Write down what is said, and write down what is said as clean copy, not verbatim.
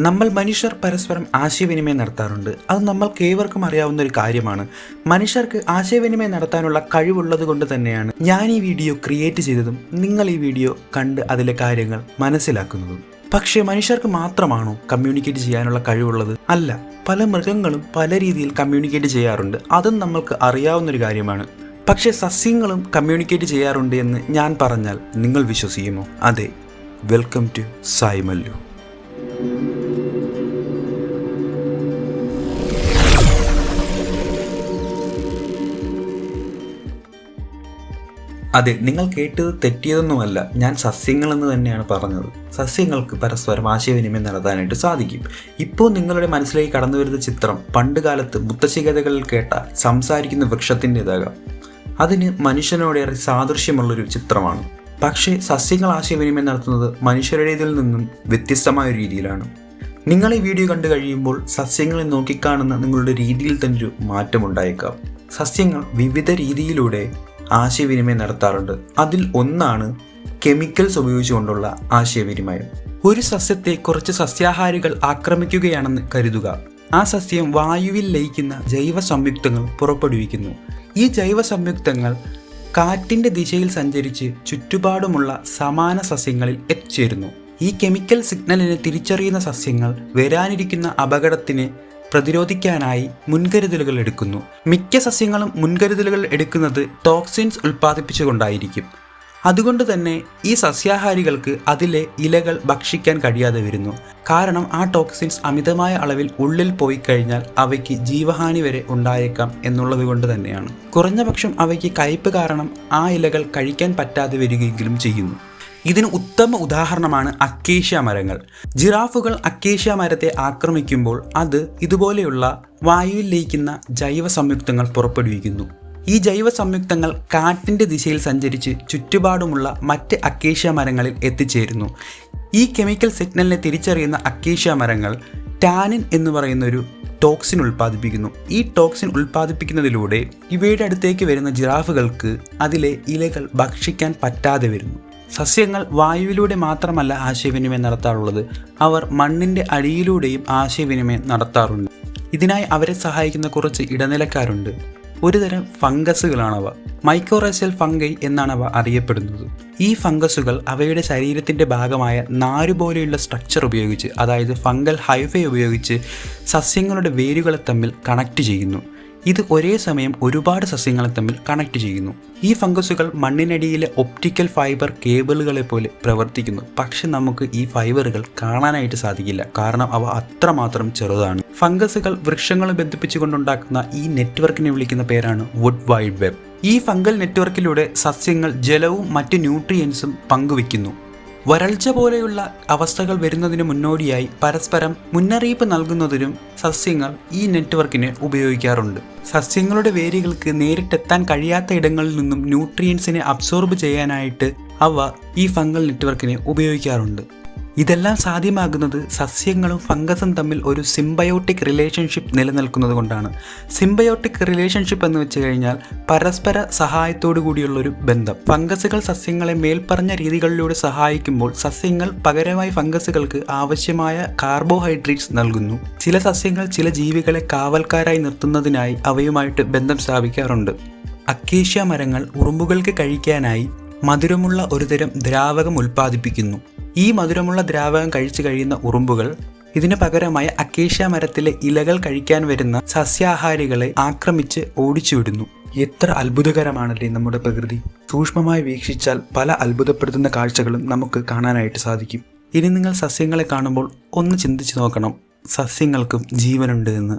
നമ്മൾ മനുഷ്യർ പരസ്പരം ആശയവിനിമയം നടത്താറുണ്ട്. അത് നമ്മൾക്കേവർക്കും അറിയാവുന്ന ഒരു കാര്യമാണ്. മനുഷ്യർക്ക് ആശയവിനിമയം നടത്താനുള്ള കഴിവുള്ളത് കൊണ്ട് തന്നെയാണ് ഞാൻ ഈ വീഡിയോ ക്രിയേറ്റ് ചെയ്തതും നിങ്ങൾ ഈ വീഡിയോ കണ്ട് അതിലെ കാര്യങ്ങൾ മനസ്സിലാക്കുന്നതും. പക്ഷേ മനുഷ്യർക്ക് മാത്രമാണോ കമ്മ്യൂണിക്കേറ്റ് ചെയ്യാനുള്ള കഴിവുള്ളത്? അല്ല, പല മൃഗങ്ങളും പല രീതിയിൽ കമ്മ്യൂണിക്കേറ്റ് ചെയ്യാറുണ്ട്. അതും നമ്മൾക്ക് അറിയാവുന്നൊരു കാര്യമാണ്. പക്ഷേ സസ്യങ്ങളും കമ്മ്യൂണിക്കേറ്റ് ചെയ്യാറുണ്ട് എന്ന് ഞാൻ പറഞ്ഞാൽ നിങ്ങൾ വിശ്വസിക്കുമോ? അതെ, വെൽക്കം ടു സായി മല്ലു. അതെ, നിങ്ങൾ കേട്ടത് തെറ്റിയതൊന്നുമല്ല. ഞാൻ സസ്യങ്ങളെന്ന് തന്നെയാണ് പറഞ്ഞത്. സസ്യങ്ങൾക്ക് പരസ്പരം ആശയവിനിമയം നടത്താനായിട്ട് സാധിക്കും. ഇപ്പോൾ നിങ്ങളുടെ മനസ്സിലേക്ക് കടന്നു വരുന്ന ചിത്രം പണ്ട് കാലത്ത് മുത്തശ്ശി കഥകളിൽ കേട്ട സംസാരിക്കുന്ന വൃക്ഷത്തിൻ്റെതാകാം. അതിന് മനുഷ്യനോടേറെ സാദൃശ്യമുള്ളൊരു ചിത്രമാണ്. പക്ഷേ സസ്യങ്ങൾ ആശയവിനിമയം നടത്തുന്നത് മനുഷ്യരുടേതിൽ നിന്നും വ്യത്യസ്തമായ ഒരു രീതിയിലാണ്. നിങ്ങൾ ഈ വീഡിയോ കണ്ടു കഴിയുമ്പോൾ സസ്യങ്ങളെ നോക്കിക്കാണുന്ന നിങ്ങളുടെ രീതിയിൽ തന്നെ ഒരു മാറ്റമുണ്ടായേക്കാം. സസ്യങ്ങൾ വിവിധ രീതിയിലൂടെ ആശയവിനിമയം നടത്താറുണ്ട്. അതിൽ ഒന്നാണ് കെമിക്കൽസ് ഉപയോഗിച്ചുകൊണ്ടുള്ള ആശയവിനിമയം. ഒരു സസ്യത്തെ കുറച്ച് സസ്യാഹാരികൾ ആക്രമിക്കുകയാണെന്ന് കരുതുക. ആ സസ്യം വായുവിൽ ലയിക്കുന്ന ജൈവ സംയുക്തങ്ങൾ പുറപ്പെടുവിക്കുന്നു. ഈ ജൈവ സംയുക്തങ്ങൾ കാറ്റിൻ്റെ ദിശയിൽ സഞ്ചരിച്ച് ചുറ്റുപാടുമുള്ള സമാന സസ്യങ്ങളിൽ എത്തിച്ചേരുന്നു. ഈ കെമിക്കൽ സിഗ്നലിനെ തിരിച്ചറിയുന്ന സസ്യങ്ങൾ വരാനിരിക്കുന്ന അപകടത്തിന് പ്രതിരോധിക്കാനായി മുൻകരുതലുകൾ എടുക്കുന്നു. മിക്ക സസ്യങ്ങളും മുൻകരുതലുകൾ എടുക്കുന്നത് ടോക്സിൻസ് ഉൽപ്പാദിപ്പിച്ചുകൊണ്ടായിരിക്കും. അതുകൊണ്ട് തന്നെ ഈ സസ്യാഹാരികൾക്ക് അതിലെ ഇലകൾ ഭക്ഷിക്കാൻ കഴിയാതെ വരുന്നു. കാരണം ആ ടോക്സിൻസ് അമിതമായ അളവിൽ ഉള്ളിൽ പോയി കഴിഞ്ഞാൽ അവയ്ക്ക് ജീവഹാനി വരെ ഉണ്ടായേക്കാം എന്നുള്ളത് കൊണ്ട് തന്നെയാണ്. കുറഞ്ഞപക്ഷം അവയ്ക്ക് കയ്പ് കാരണം ആ ഇലകൾ കഴിക്കാൻ പറ്റാതെ വരികയെങ്കിലും ചെയ്യുന്നു. ഇതിന് ഉത്തമ ഉദാഹരണമാണ് അക്കേഷ്യ മരങ്ങൾ. ജിറാഫുകൾ അക്കേഷ്യ മരത്തെ ആക്രമിക്കുമ്പോൾ അത് ഇതുപോലെയുള്ള വായുവിൽ ലയിക്കുന്ന ജൈവ സംയുക്തങ്ങൾ പുറപ്പെടുവിക്കുന്നു. ഈ ജൈവ സംയുക്തങ്ങൾ കാറ്റിൻ്റെ ദിശയിൽ സഞ്ചരിച്ച് ചുറ്റുപാടുമുള്ള മറ്റ് അക്കേഷ്യ മരങ്ങളിൽ എത്തിച്ചേരുന്നു. ഈ കെമിക്കൽ സിഗ്നലിനെ തിരിച്ചറിയുന്ന അക്കേഷ്യ മരങ്ങൾ ടാനിൻ എന്ന് പറയുന്നൊരു ടോക്സിൻ ഉൽപ്പാദിപ്പിക്കുന്നു. ഈ ടോക്സിൻ ഉൽപ്പാദിപ്പിക്കുന്നതിലൂടെ ഇവയുടെ അടുത്തേക്ക് വരുന്ന ജിറാഫുകൾക്ക് അതിലെ ഇലകൾ ഭക്ഷിക്കാൻ പറ്റാതെ വരുന്നു. സസ്യങ്ങൾ വായുവിലൂടെ മാത്രമല്ല ആശയവിനിമയം നടത്താറുള്ളത്, അവർ മണ്ണിൻ്റെ അടിയിലൂടെയും ആശയവിനിമയം നടത്താറുണ്ട്. ഇതിനായി അവരെ സഹായിക്കുന്ന കുറച്ച് ഇടനിലക്കാരുണ്ട്. ഒരുതരം ഫംഗസുകളാണവ. മൈക്കോറൈസൽ ഫംഗൈ എന്നാണ് അവ അറിയപ്പെടുന്നത്. ഈ ഫംഗസുകൾ അവയുടെ ശരീരത്തിൻ്റെ ഭാഗമായ നാരുപോലെയുള്ള സ്ട്രക്ചർ ഉപയോഗിച്ച്, അതായത് ഫംഗൽ ഹൈഫൈ ഉപയോഗിച്ച് സസ്യങ്ങളുടെ വേരുകളെ തമ്മിൽ കണക്ട് ചെയ്യുന്നു. ഇത് ഒരേ സമയം ഒരുപാട് സസ്യങ്ങളെ തമ്മിൽ കണക്ട് ചെയ്യുന്നു. ഈ ഫംഗസുകൾ മണ്ണിനടിയിലെ ഒപ്റ്റിക്കൽ ഫൈബർ കേബിളുകളെ പോലെ പ്രവർത്തിക്കുന്നു. പക്ഷെ നമുക്ക് ഈ ഫൈബറുകൾ കാണാനായിട്ട് സാധിക്കില്ല, കാരണം അവ അത്രമാത്രം ചെറുതാണ്. ഫംഗസുകൾ വൃക്ഷങ്ങളെ ബന്ധിപ്പിച്ചുകൊണ്ടുണ്ടാക്കുന്ന ഈ നെറ്റ്വർക്കിനെ വിളിക്കുന്ന പേരാണ് വുഡ് വൈഡ് വെബ്. ഈ ഫംഗൽ നെറ്റ്വർക്കിലൂടെ സസ്യങ്ങൾ ജലവും മറ്റ് ന്യൂട്രിയൻസും പങ്കുവയ്ക്കുന്നു. വരൾച്ച പോലെയുള്ള അവസ്ഥകൾ വരുന്നതിന് മുന്നോടിയായി പരസ്പരം മുന്നറിയിപ്പ് നൽകുന്നതിനും സസ്യങ്ങൾ ഈ നെറ്റ്വർക്കിനെ ഉപയോഗിക്കാറുണ്ട്. സസ്യങ്ങളുടെ വേരുകൾക്ക് നേരിട്ടെത്താൻ കഴിയാത്ത ഇടങ്ങളിൽ നിന്നും ന്യൂട്രിയൻസിനെ അബ്സോർബ് ചെയ്യാനായിട്ട് അവ ഈ ഫംഗൽ നെറ്റ്വർക്കിനെ ഉപയോഗിക്കാറുണ്ട്. ഇതെല്ലാം സാധ്യമാകുന്നത് സസ്യങ്ങളും ഫംഗസും തമ്മിൽ ഒരു സിംബയോട്ടിക് റിലേഷൻഷിപ്പ് നിലനിൽക്കുന്നത് കൊണ്ടാണ്. സിംബയോട്ടിക് റിലേഷൻഷിപ്പ് എന്ന് വെച്ച് കഴിഞ്ഞാൽ പരസ്പര സഹായത്തോടു കൂടിയുള്ളൊരു ബന്ധം. ഫംഗസുകൾ സസ്യങ്ങളെ മേൽപ്പറഞ്ഞ രീതികളിലൂടെ സഹായിക്കുമ്പോൾ സസ്യങ്ങൾ പകരമായി ഫംഗസുകൾക്ക് ആവശ്യമായ കാർബോഹൈഡ്രേറ്റ്സ് നൽകുന്നു. ചില സസ്യങ്ങൾ ചില ജീവികളെ കാവൽക്കാരായി നിർത്തുന്നതിനായി അവയുമായിട്ട് ബന്ധം സ്ഥാപിക്കാറുണ്ട്. അക്കേഷ്യ മരങ്ങൾ ഉറുമ്പുകൾക്ക് കഴിക്കാനായി മധുരമുള്ള ഒരുതരം ദ്രാവകം ഉൽപ്പാദിപ്പിക്കുന്നു. ഈ മധുരമുള്ള ദ്രാവകം കഴിച്ചു കഴിയുന്ന ഉറുമ്പുകൾ ഇതിന് പകരമായി അക്കേഷ്യ മരത്തിലെ ഇലകൾ കഴിക്കാൻ വരുന്ന സസ്യാഹാരികളെ ആക്രമിച്ച് ഓടിച്ചുവിടുന്നു. എത്ര അത്ഭുതകരമാണല്ലേ നമ്മുടെ പ്രകൃതി! സൂക്ഷ്മമായി വീക്ഷിച്ചാൽ പല അത്ഭുതപ്പെടുത്തുന്ന കാഴ്ചകളും നമുക്ക് കാണാനായിട്ട് സാധിക്കും. ഇനി നിങ്ങൾ സസ്യങ്ങളെ കാണുമ്പോൾ ഒന്ന് ചിന്തിച്ചു നോക്കണം, സസ്യങ്ങൾക്കും ജീവനുണ്ട് എന്ന്.